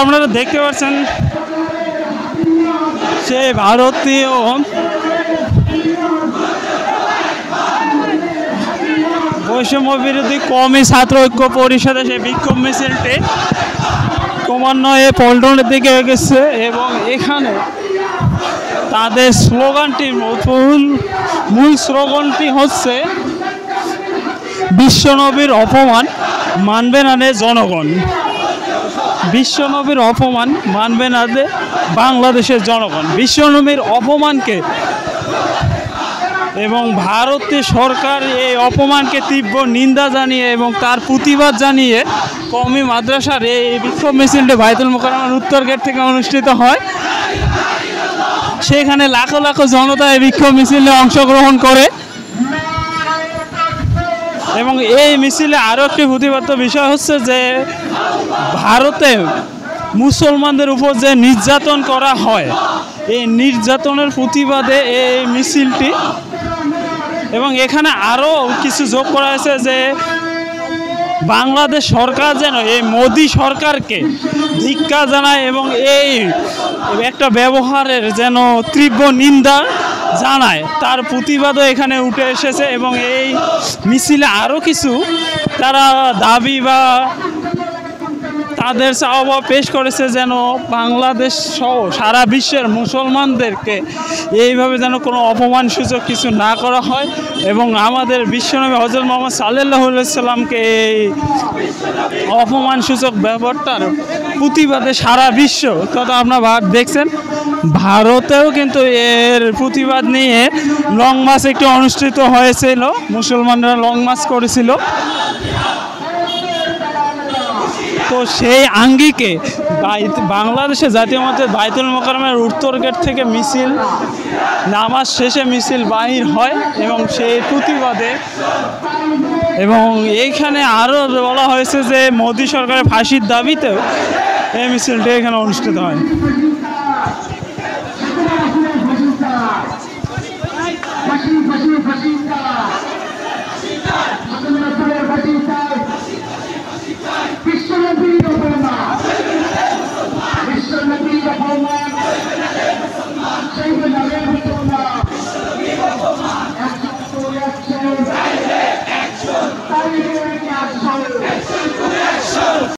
আপনারা দেখতে পাচ্ছেন সে ভারতীয় বৈষম্য বিরোধী কওমি ছাত্র ঐক্য পরিষদের সেই বিক্ষোভ মিছিলটি ক্রমান্বয়ে পল্টনের দিকে গেছে এবং এখানে তাদের স্লোগানটি মূল স্লোগানটি হচ্ছে বিশ্বনবীর অপমান মানবে না রে জনগণ। বিশ্বনবীর অপমান মানবে না রে বাংলাদেশের জনগণ। বিশ্বনবীর অপমানকে এবং ভারতীয় সরকার এই অপমানকে তীব্র নিন্দা জানিয়ে এবং তার প্রতিবাদ জানিয়ে কওমি মাদ্রাসার এই বিক্ষোভ মিছিলটি বায়তুল মোকাররমের উত্তর গেট থেকে অনুষ্ঠিত হয়। সেখানে লাখো লাখো জনতা এই বিক্ষোভ মিছিলে অংশগ্রহণ করে এবং এই মিছিলে আরও একটি প্রতিবাদ্য বিষয় হচ্ছে যে ভারতে মুসলমানদের উপর যে নির্যাতন করা হয় এই নির্যাতনের প্রতিবাদে এই মিছিলটি। এবং এখানে আরও কিছু যোগ করা হয়েছে যে বাংলাদেশ সরকার যেন এই মোদি সরকারকে ধিক্কার জানায় এবং এই একটা ব্যবহারের যেন তীব্র নিন্দা জানায়, তার প্রতিবাদও এখানে উঠে এসেছে। এবং এই মিছিলে আরও কিছু তারা দাবি বা তাদের চাওয়া পেশ করেছে যেন বাংলাদেশ সহ সারা বিশ্বের মুসলমানদেরকে এইভাবে যেন কোনো অপমানসূচক কিছু না করা হয় এবং আমাদের বিশ্বনবী হযরত মুহাম্মদ সাল্লাল্লাহু আলাইহি সাল্লামকে এই অপমানসূচক ব্যাপারটার প্রতিবাদে সারা বিশ্ব তথা আপনারা দেখছেন ভারতেও কিন্তু এর প্রতিবাদ নিয়ে লং মার্চ একটি অনুষ্ঠিত হয়েছিল, মুসলমানরা লং মার্চ করেছিল। তো সেই আঙ্গিকে বাংলাদেশে জাতীয় মসজিদ বায়তুল মোকাররমের উত্তর গেট থেকে মিছিল নামাজ শেষে মিছিল বাহির হয় এবং সেই প্রতিবাদে এবং এইখানে আরও বলা হয়েছে যে মোদি সরকারের ফাঁসির দাবিতেও এই মিছিলটি এখানে অনুষ্ঠিত হয়।